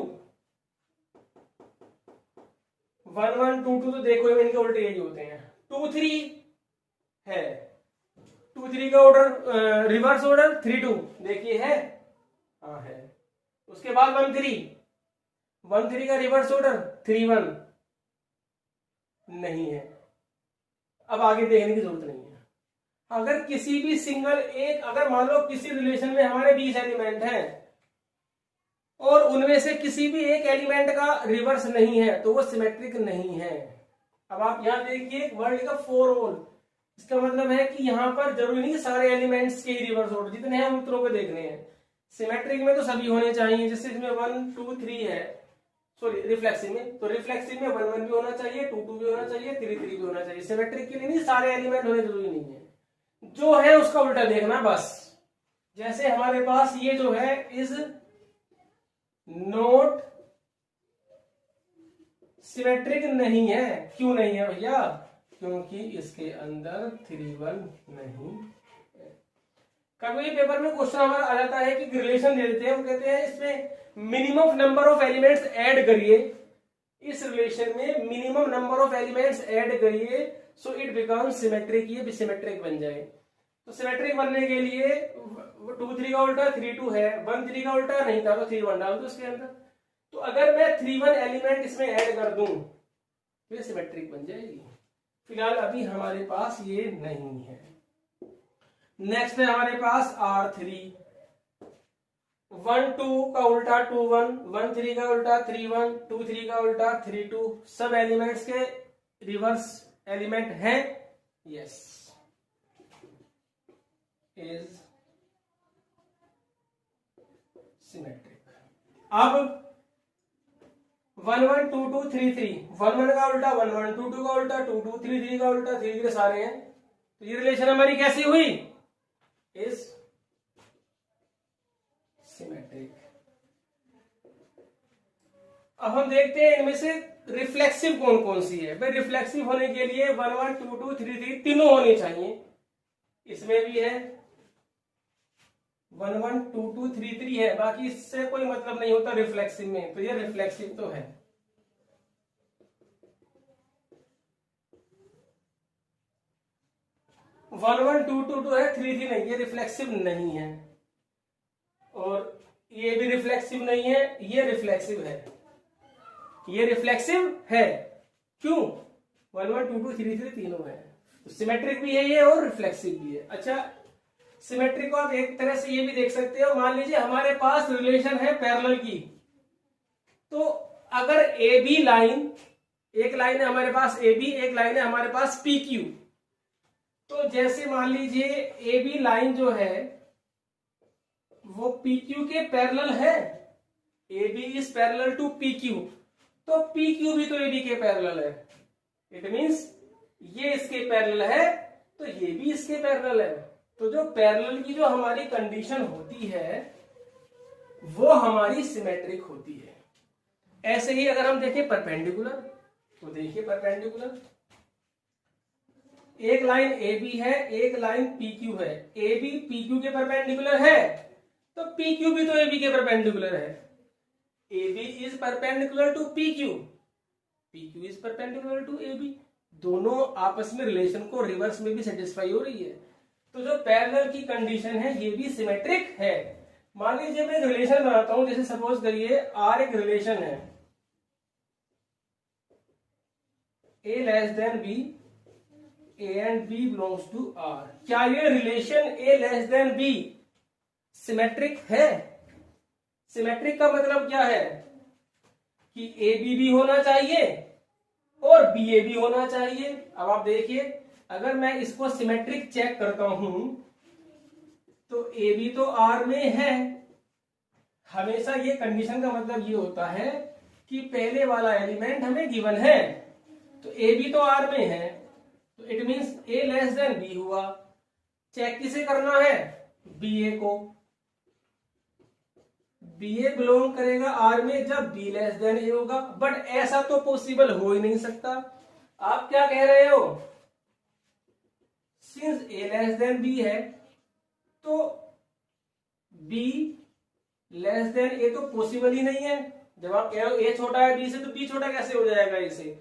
1 1 2 2, तो देखो इनके उल्टे यही होते हैं। 2 3 है, 2 3 का ऑर्डर रिवर्स ऑर्डर 3 2 देखिए है, हाँ है। उसके बाद 1 3 का रिवर्स ऑर्डर 3 1 नहीं है। अब आगे देखने की जरूरत नहीं है। अगर किसी भी सिंगल एक, अगर मान लो किसी रिलेशन में हमारे 20 एलिमेंट हैं और उनमें से किसी भी एक एलिमेंट का रिवर्स नहीं है तो वो सिमेट्रिक नहीं है। अब आप यहां देखिए वर्ड लिखा फॉर ऑल, इसका मतलब है कि यहां पर जरूरी नहीं सारे एलिमेंट्स के रिवर्स ऑर्डर जितने हैं उतनों को देखने हैं। सिमेट्रिक में तो सभी होने चाहिए, जैसे इसमें 1 2 3 है, सॉरी रिफ्लेक्सिव में, तो रिफ्लेक्सिव में 1 1 भी होना चाहिए, 2 2 भी होना चाहिए, 3 3 भी होना चाहिए। सिमेट्रिक के लिए नहीं सारे एलिमेंट होने जरूरी नहीं है, जो है उसका उल्टा देखना बस। जैसे हमारे पास ये जो है इज नॉट सिमेट्रिक नहीं है। क्यों नहीं है भैया? क्योंकि इसके अंदर 3 1 नहीं है। कभी पेपर में क्वेश्चन हमारा आ जाता है कि रिलेशन दे देते हैं, वो कहते हैं इसमें minimum number of elements add करिए, इस रिलेशन में minimum number of elements add करिए सो इट बिकम्स सिमेट्रिक, ये भी सिमेट्रिक बन जाए। तो सिमेट्रिक बनने के लिए 2 3 का उल्टा 3 2 है, 1 3 का उल्टा नहीं था तो 3 1 डाल दो उसके अंदर। तो अगर मैं 3 1 एलिमेंट इसमें ऐड कर दूं तो ये सिमेट्रिक बन जाएगी। फिलहाल अभी हमारे पास ये नहीं है। नेक्स्ट है हमारे पास R3, 1 2 का उल्टा 2 1, 1 3 का उल्टा 3 1, 2 3 का उल्टा 3 2, सब एलिमेंट्स के रिवर्स एलिमेंट हैं, यस इज सिमेट्रिक। अब 1 1 2 2 3 3, 1 1 का उल्टा 1 1, 2 2 का उल्टा 2 2, 3 3 का उल्टा 3 3 सारे हैं, तो ये रिलेशन हमारी कैसी हुई? Is symmetric. अब हम देखते हैं इनमें से रिफ्लेक्सिव कौन कौन सी है। भाई रिफ्लेक्सिव होने के लिए 1 1 2 2 3 3 तीनों होनी चाहिए। इसमें भी है 1 1 2 2 3 3 है, बाकी इससे कोई मतलब नहीं होता रिफ्लेक्सिव में, तो ये रिफ्लेक्सिव तो है। 1 1 2 2 2 है, 3 3 नहीं, ये रिफ्लेक्सिव नहीं है। और ये भी रिफ्लेक्सिव नहीं है, ये रिफ्लेक्सिव है, ये रिफ्लेक्सिव है। क्यों? 1 1 2 2 3 3 तीनों है, तो सिमेट्रिक भी है ये और रिफ्लेक्सिव भी है। अच्छा, सिमेट्रिक को आप एक तरह से ये भी देख सकते हो, मान लीजिए हमारे पास रिलेशन है पैरेलल की, तो अगर ए बी लाइन, एक लाइन है हमारे पास ए बी, एक लाइन है हमारे पास पी क्यू, तो जैसे मान लीजिए ए बी लाइन जो है वो पी क्यू के पैरेलल है, A B is parallel to P Q, तो पी क्यू भी तो ए बी के पैरेलल है। इट मींस ये इसके पैरेलल है तो ये भी इसके पैरेलल है। तो जो पैरेलल की जो हमारी कंडीशन होती है वो हमारी सिमेट्रिक होती है। ऐसे ही अगर हम देखें परपेंडिकुलर, तो देखिए परपेंडिकुलर, एक लाइन ए बी है, एक लाइन पी क्यू है, ए बी पी क्यू के परपेंडिकुलर है तो पी क्यू भी तो ए बी के परपेंडिकुलर है। A B is perpendicular to P Q, P Q is perpendicular to A B, दोनों आपस में रिलेशन को रिवर्स में भी सेटिस्फाई हो रही है। तो जो पैरेलल की कंडीशन है ये भी सिमेट्रिक है। मान लीजिए मैं एक रिलेशन बनाता हूं, जैसे सपोज करिए आर एक रिलेशन है, A less than B, A and B belongs to R. क्या ये relation A less than B symmetric है? सिमेट्रिक का मतलब क्या है कि ए बी भी होना चाहिए और बी ए भी होना चाहिए। अब आप देखिए, अगर मैं इसको सिमेट्रिक चेक करता हूं तो ए बी तो आर में है, हमेशा ये कंडीशन का मतलब ये होता है कि पहले वाला एलिमेंट हमें गिवन है, तो ए बी तो आर में है, तो it means A less than B हुआ। चेक किसे करना है? बी ए को। बी ए बिलोंग करेगा आर में जब बी लेस देन ए होगा, बट ऐसा तो पॉसिबल हो ही नहीं सकता। आप क्या कह रहे हो? सिंस ए लेस देन बी है तो बी लेस देन ए तो पॉसिबल ही नहीं है। जब आप कह रहे हो ए छोटा है बी से, तो बी छोटा कैसे हो जाएगा ए से?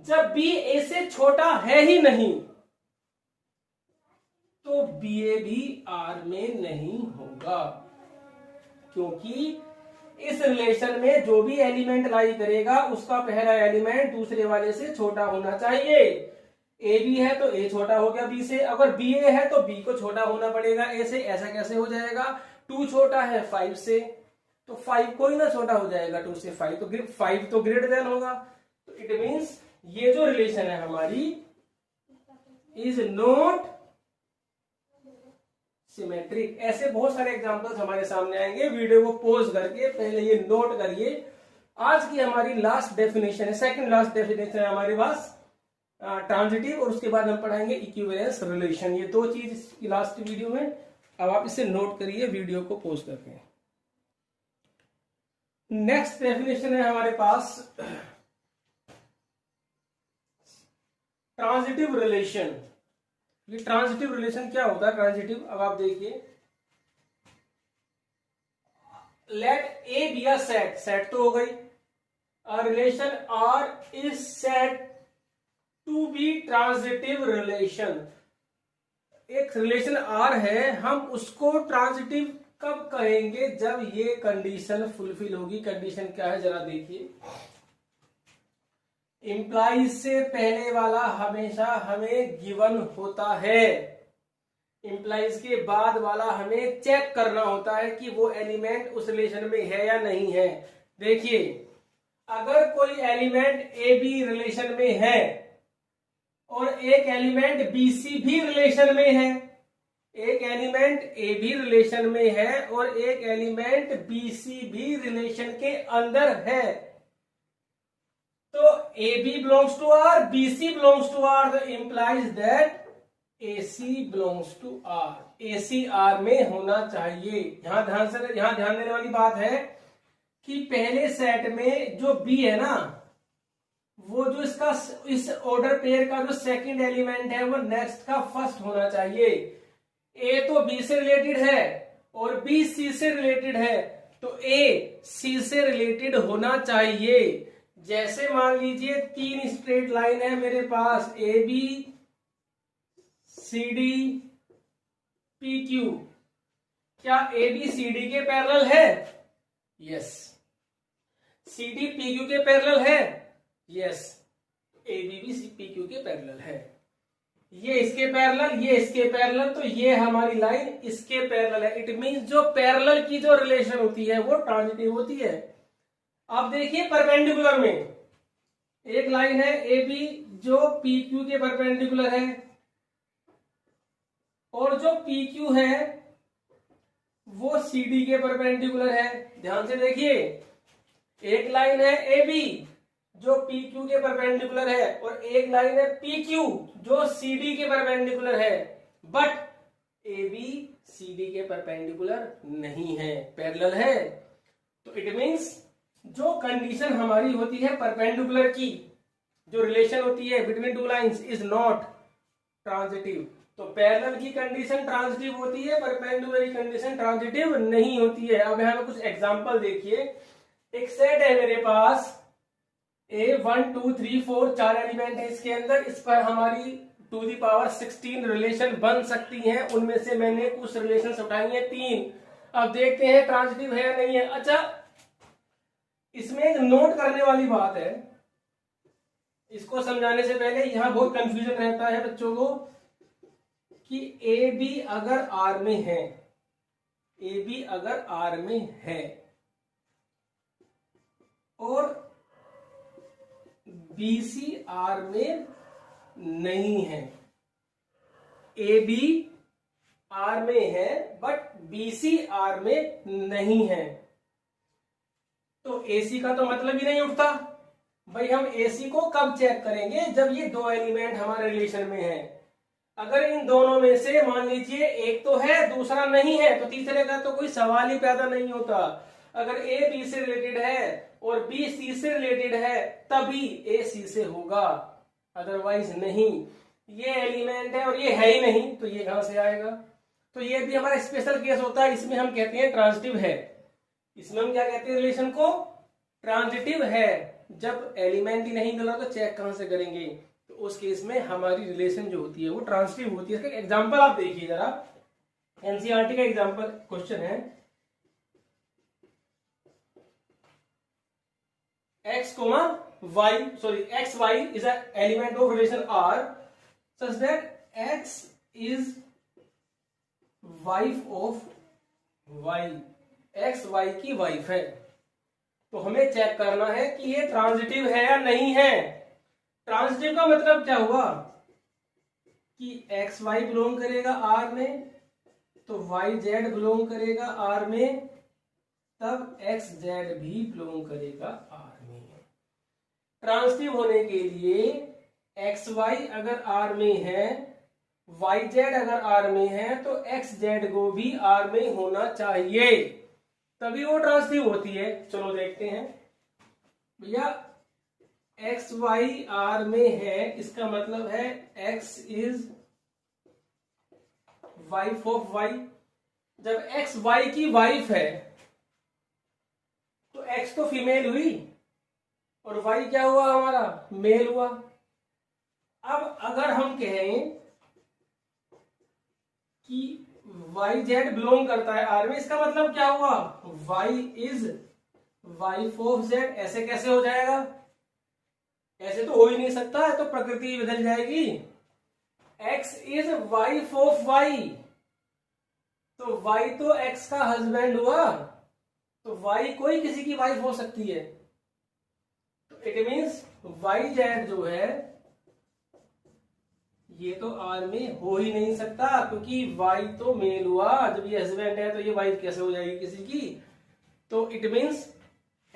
जब बी ए से छोटा है ही नहीं तो तो BA भी R में नहीं होगा, क्योंकि इस रिलेशन में जो भी एलिमेंट लाई करेगा उसका पहला एलिमेंट दूसरे वाले से छोटा होना चाहिए। ए बी है तो ए छोटा हो गया बी से, अगर बी ए है तो बी को छोटा होना पड़ेगा ए से। ऐसा कैसे हो जाएगा? 2 छोटा है 5 से, तो 5 को ही ना छोटा हो जाएगा 2 से। 5 तो ग्रेटर देन होगा। तो इट मींस ये जो रिलेशन है हमारी इज नॉट सिमेट्रिक। ऐसे बहुत सारे एग्जांपल्स हमारे सामने आएंगे। वीडियो को पॉज करके पहले ये नोट करिए। आज की हमारी लास्ट डेफिनेशन है, सेकंड लास्ट डेफिनेशन है हमारे पास ट्रांजिटिव, और उसके बाद हम पढ़ाएंगे इक्विवेलेंस रिलेशन। ये 2 चीज लास्ट वीडियो में। अब आप इसे नोट करिए वीडियो को पॉज करके। नेक्स्ट डेफिनेशन है हमारे पास ट्रांजिटिव रिलेशन। ये ट्रांजिटिव रिलेशन क्या होता है? ट्रांजिटिव, अब आप देखिए, let A be a set, set तो हो गई, a relation R is said to be transitive relation. एक रिलेशन आर है, हम उसको ट्रांजिटिव कब कहेंगे? जब ये कंडीशन फुलफिल होगी। कंडीशन क्या है जरा देखिए, इंप्लाइज से पहले वाला हमेशा हमें गिवन होता है, इंप्लाइज के बाद वाला हमें चेक करना होता है कि वो एलिमेंट उस रिलेशन में है या नहीं है। देखिए, अगर कोई एलिमेंट ए बी रिलेशन में है और एक एलिमेंट BC भी रिलेशन में है, एक एलिमेंट ए भी रिलेशन में है और एक एलिमेंट BC भी रिलेशन के अंदर है, तो AB belongs to R, BC belongs to R, तो implies that AC belongs to R। AC R में होना चाहिए। यहां ध्यान देने वाली बात है कि पहले सेट में जो B है ना, वो जो इसका इस ऑर्डर पेयर का जो सेकंड एलिमेंट है वो नेक्स्ट का फर्स्ट होना चाहिए। A तो B से रिलेटेड है और B C से रिलेटेड है, तो A C से रिलेटेड होना चाहिए। जैसे मान लीजिए 3 स्ट्रेट लाइन है मेरे पास, AB CD PQ, क्या AB CD के पैरेलल है? यस। CD PQ के पैरेलल है? यस। AB भी PQ के पैरेलल है। ये इसके पैरेलल, ये इसके पैरेलल, तो ये हमारी लाइन इसके पैरेलल है। इट मींस जो पैरेलल की जो रिलेशन होती है वो ट्रांजिटिव होती है। अब देखिए परपेंडिकुलर में एक लाइन है AB जो PQ के परपेंडिकुलर है, और जो PQ है वो CD के परपेंडिकुलर है। ध्यान से देखिए, एक लाइन है AB जो PQ के परपेंडिकुलर है और एक लाइन है PQ जो CD के परपेंडिकुलर है, बट AB CD के परपेंडिकुलर नहीं है, पैरेलल है। तो इट मींस जो कंडीशन हमारी होती है परपेंडिकुलर की, जो रिलेशन होती है between 2 lines is not transitive. तो पैरेलल की कंडीशन ट्रांजिटिव होती है, परपेंडिकुलर की कंडीशन ट्रांजिटिव नहीं होती है। अब यहां पे कुछ एग्जांपल देखिए। एक सेट है मेरे पास A 1 2 3 4, 4 एलिमेंट है इसके अंदर। इस पर हमारी टू दी पावर 16 रिलेशन बन सकती हैं। उनमें से मैंने कुछ रिलेशन उठाई है 3। अब देखते हैं ट्रांजिटिव है या नहीं है। अच्छा, इसमें एक नोट करने वाली बात है, इसको समझाने से पहले यहां बहुत कंफ्यूजन रहता है बच्चों को कि ए बी अगर आर में है, ए बी अगर आर में है और BC आर में नहीं है, ए बी आर में है बट BC आर में नहीं है, तो AC का तो मतलब ही नहीं उठता। भाई हम AC को कब चेक करेंगे? जब ये 2 एलिमेंट हमारे रिलेशन में है। अगर इन दोनों में से मान लीजिए एक तो है दूसरा नहीं है, तो तीसरे का तो कोई सवाल ही पैदा नहीं होता। अगर A B से रिलेटेड है और B C से रिलेटेड है तभी A C से होगा, अदरवाइज नहीं। ये एलिमेंट है और ये है ही नहीं, तो ये कहां से आएगा? तो ये भी हमारा स्पेशल केस होता है, इसमें हम कहते हैं ट्रांजिटिव है। इसमें हम क्या कहते हैं? रिलेशन को ट्रांजिटिव है। जब एलिमेंट ही नहीं मिला तो चेक कहां से करेंगे? तो उस केस में हमारी रिलेशन जो होती है वो ट्रांजिटिव होती है। इसका एग्जांपल आप देखिए जरा, एनसीईआरटी का एग्जांपल क्वेश्चन है, x, y, sorry, x, y is an element of relation R such that x is wife of y, x y की वाइफ है। तो हमें चेक करना है कि ये ट्रांजिटिव है या नहीं है। ट्रांजिटिव का मतलब क्या हुआ कि एक्स वाई बिलोंग करेगा आर में, तो वाई जेड बिलोंग करेगा आर में, तब एक्स जेड भी बिलोंग करेगा आर में। ट्रांजिटिव होने के लिए एक्स वाई अगर आर में है, वाई जेड अगर आर में है, तो एक्स जेड को भी आर में होना चाहिए, तभी वो ट्रांजिटिव होती है। चलो देखते हैं भैया, एक्स वाई आर में है, इसका मतलब है X is wife of Y. जब एक्स वाई की वाइफ है तो एक्स तो फीमेल हुई और वाई क्या हुआ हमारा, मेल हुआ। अब अगर हम कहें कि वाई जेड बिलोंग करता है आर में, इसका मतलब क्या हुआ, Y is wife of Z. ऐसे कैसे हो जाएगा, ऐसे तो हो ही नहीं सकता है, तो प्रकृति बदल जाएगी। X is wife of Y, तो वाई तो एक्स का हस्बैंड हुआ, तो वाई कोई किसी की वाइफ हो सकती है। तो इट मीन्स वाई जेड जो है ये तो आर में हो ही नहीं सकता, क्योंकि वाई तो मेल हुआ, जब ये हस्बैंड है तो ये वाइफ कैसे हो जाएगी किसी की। तो इट मीन्स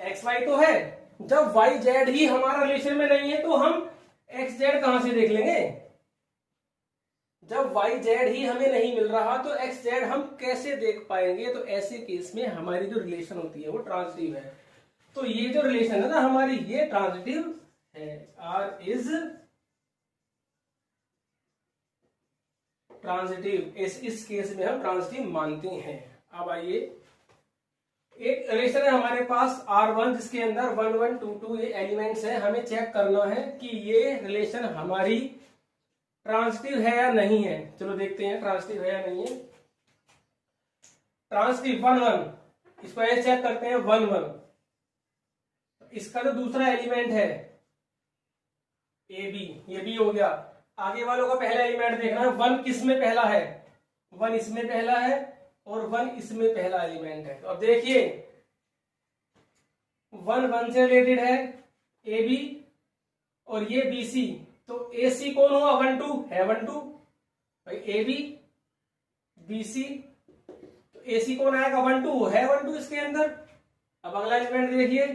एक्स वाई तो है, जब वाई जेड ही हमारा रिलेशन में नहीं है तो हम एक्स जेड कहां से देख लेंगे। जब वाई जेड ही हमें नहीं मिल रहा तो एक्स जेड हम कैसे देख पाएंगे। तो ऐसे केस में हमारी जो रिलेशन होती है वो ट्रांजिटिव है। तो ये जो रिलेशन है ना हमारी, ये ट्रांजिटिव है। आर इज ट्रांजिटिव, इस केस में हम ट्रांजिटिव मानते हैं। अब आइए, एक रिलेशन है हमारे पास R1 जिसके अंदर 1 1 2 2 ये एलिमेंट्स हैं। हमें चेक करना है कि ये रिलेशन हमारी ट्रांजिटिव है या नहीं है। चलो देखते हैं ट्रांजिटिव है या नहीं है। ट्रांजिटिव 1 1, इसको ऐसे चेक करते हैं 1 1। इसका जो दूसरा एलिमेंट है ए बी, ये बी हो गया। आगे वालों का पहला एलिमेंट देखना है, 1 किस में पहला है, 1 इसमें पहला है और 1 इसमें पहला एलिमेंट है। तो अब देखिए 1 1 से रिलेटेड है ए बी और ये बी सी, तो ए सी कौन हुआ, 1 2 है, 1 2 भाई ए बी बी सी, तो ए सी कौन आएगा, 1 2 है, 1 2 इसके अंदर। अब अगला एलिमेंट देखिए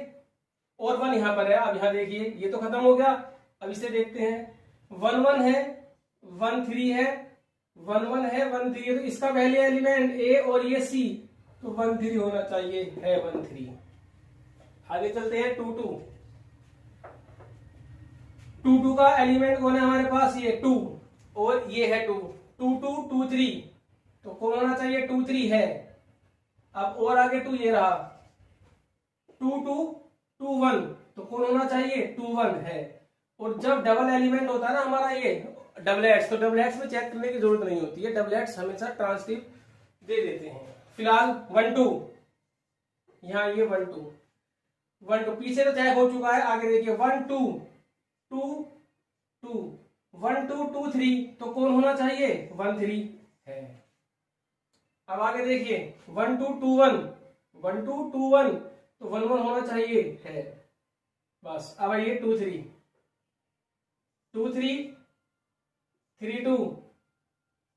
और 1 यहां पर है। अब यहां देखिए ये तो खत्म हो गया। अब इसे देखते हैं, 1 1 है, 1 3 है, 1 1 है, 1 3 है, तो इसका पहले एलिमेंट ए और ये सी, तो 1 3 होना चाहिए, है 1 3। आगे चलते हैं 2 2। 2 2 का एलिमेंट कौन है हमारे पास, ये 2 और ये है 2 2 2 2 3, तो कौन होना चाहिए, 2 3 है। अब और आगे 2 ये रहा, 2 2 2 1, तो कौन होना चाहिए, 2 1 है। और जब डबल एलिमेंट होता है ना हमारा ये डबलेट्स, तो डबलेट्स में चेक करने की जरूरत नहीं होती है, डबलेट्स हमेशा ट्रांजिटिव दे देते हैं। फिलहाल 1 2, यहां ये 1 2 1 2 पीछे तो चेक हो चुका है। आगे देखिए 1 2 2 2 1 2 2 3, तो कौन होना चाहिए, 1 3 है। अब आगे देखिए 1 2 2 1 1 2 2 1, तो 1 1 होना चाहिए, है। बस अब आइए 2 3 2 3 3 2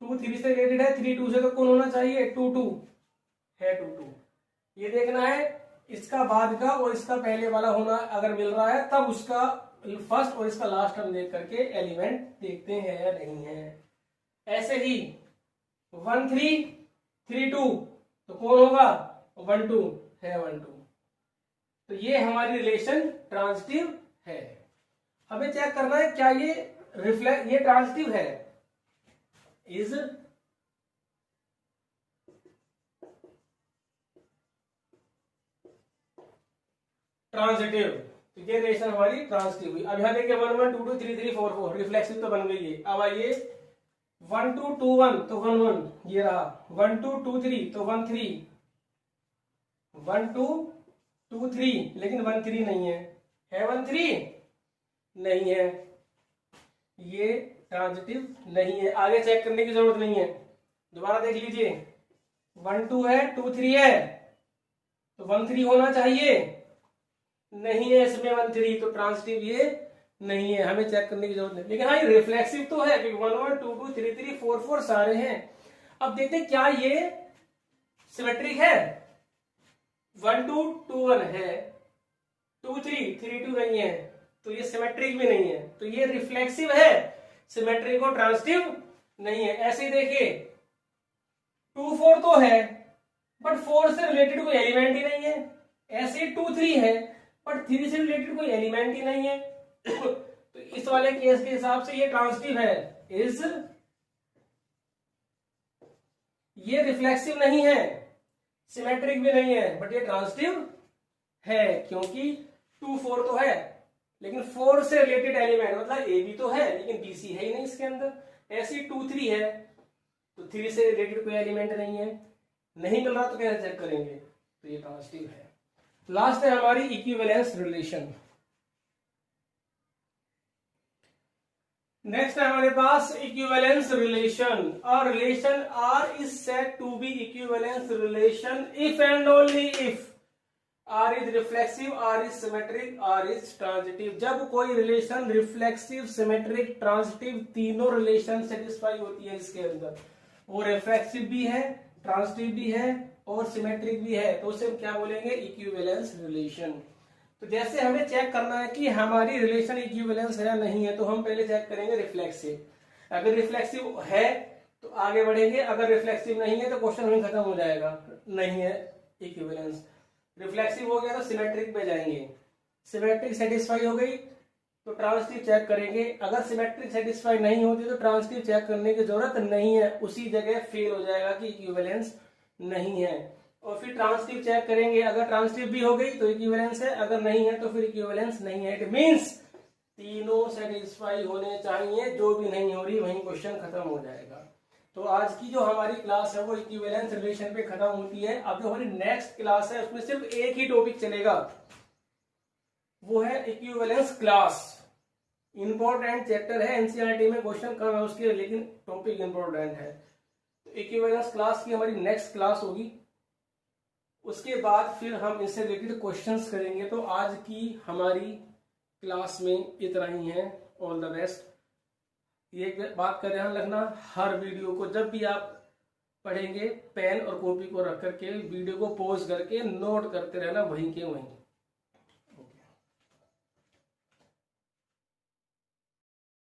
2 3 से रिलेटेड है, 3 2 से तो कौन होना चाहिए, 2 2 है, 2 2। ये देखना है इसका बाद का और इसका पहले वाला होना अगर मिल रहा है तब उसका फर्स्ट और इसका लास्ट हम देख करके एलिमेंट देखते हैं या नहीं है। ऐसे ही 1 3 3 2, तो कौन होगा, 1 2 है, 1 2। तो ये हमारी रिलेशन ट्रांजिटिव है। हमें चेक करना है क्या ये ट्रांजिटिव है, इज ट्रांजिटिव। तो ये रिलेशन हमारी ट्रांजिटिव हुई। अब यहाँ देखिए 1 1 2 2 3 3 4 4 रिफ्लेक्सिव तो बन गई है। अब आइए 1 2 2 1 तो 1 1 ये रहा, 1 2 2 3 तो 1 3, 1 2 2 3 लेकिन 1 3 नहीं है 1 3 नहीं है, ये ट्रांजिटिव नहीं है, आगे चेक करने की जरूरत नहीं है। दोबारा देख लीजिए 1 2 है 2 3 है तो 1 3 होना चाहिए, नहीं है इसमें 1 3, तो ट्रांजिटिव ये नहीं है, हमें चेक करने की जरूरत नहीं। लेकिन हाँ ये रिफ्लेक्सिव तो है क्योंकि 1 1 2 2 3 3 4 4 सारे हैं। अब देखते हैं क्या ये सिमेट्रिक है। 1 2 2 1 है, 2 3 3 2 नहीं है, तो ये सिमेट्रिक भी नहीं है, तो ये रिफ्लेक्सिव है, सिमेट्रिक और ट्रांजिटिव नहीं है। ऐसे ही देखिए 2 4 तो है बट 4 से रिलेटेड कोई एलिमेंट ही नहीं है, ऐसे 2 3 है बट 3 से रिलेटेड कोई एलिमेंट ही नहीं है तो इस वाले केस के हिसाब से ये ट्रांजिटिव है, ये रिफ्लेक्सिव नहीं है, सिमेट्रिक भी नहीं है, बट ये ट्रांजिटिव है क्योंकि 2 4 तो है लेकिन 4 से रिलेटेड एलिमेंट मतलब ए बी तो है लेकिन बी सी है ही नहीं इसके अंदर। ऐसी 2 3 है तो 3 से रिलेटेड कोई एलिमेंट नहीं है, नहीं मिल रहा तो कैसे चेक करेंगे, तो ये पॉजिटिव है। लास्ट है हमारी इक्विवेलेंस रिलेशन। नेक्स्ट है हमारे पास equivalence relation. A relation R is said to be equivalence relation if and only if R is reflexive, R is symmetric, R is transitive. जब कोई रिलेशन रिफ्लेक्सिव, सिमेट्रिक, ट्रांजिटिव तीनों relation satisfy होती है जिसके अंदर वो रिफ्लेक्सिव भी है, ट्रांजिटिव भी है और सिमेट्रिक भी है, तो उसे हम क्या बोलेंगे, इक्विवेलेंस रिलेशन। तो जैसे हमें चेक करना है कि हमारी रिलेशन इक्विवेलेंस है या नहीं है, तो हम पहले चेक करेंगे रिफ्लेक्सिव। अगर रिफ्लेक्सिव है तो आगे बढ़ेंगे, अगर रिफ्लेक्सिव नहीं है तो क्वेश्चन वहीं खत्म हो जाएगा, नहीं है इक्विवेलेंस। रिफ्लेक्सिव हो गया तो सिमेट्रिक पे जाएंगे, सिमेट्रिक सेटिस्फाई हो गई तो ट्रांजिटिव चेक करेंगे, अगर सिमेट्रिक सेटिस्फाई नहीं होती तो ट्रांजिटिव चेक करने की जरूरत नहीं है, उसी जगह फेल हो जाएगा कि इक्विवेलेंस नहीं है। और फिर ट्रांजिटिव चेक करेंगे, अगर ट्रांजिटिव भी हो गई तो इक्विवेलेंस है, अगर नहीं है तो फिर इक्विवेलेंस नहीं है। इट मींस तीनों सेटिस्फाई होने चाहिए, जो भी नहीं हो रही वहीं क्वेश्चन खत्म हो जाएगा। तो आज की जो हमारी क्लास है वो इक्विवेलेंस रिलेशन पे खत्म होती है। अब जो हमारी नेक्स्ट क्लास है उसमें सिर्फ एक ही टॉपिक चलेगा, वो है इक्विवेलेंस क्लास। इंपॉर्टेंट चैप्टर है, एनसीईआरटी में क्वेश्चन कम है उसके, लेकिन टॉपिक इंपॉर्टेंट है। तो इक्विवेलेंस क्लास की हमारी नेक्स्ट क्लास होगी, उसके बाद फिर हम इससे रिलेटेड क्वेश्चंस करेंगे। तो आज की हमारी क्लास में इतना ही है। All the best. ये बात का ध्यान रखना, हर वीडियो को जब भी आप पढ़ेंगे पेन और कॉपी को रख करके वीडियो को पॉज करके नोट करते रहना वहीं के वहीं।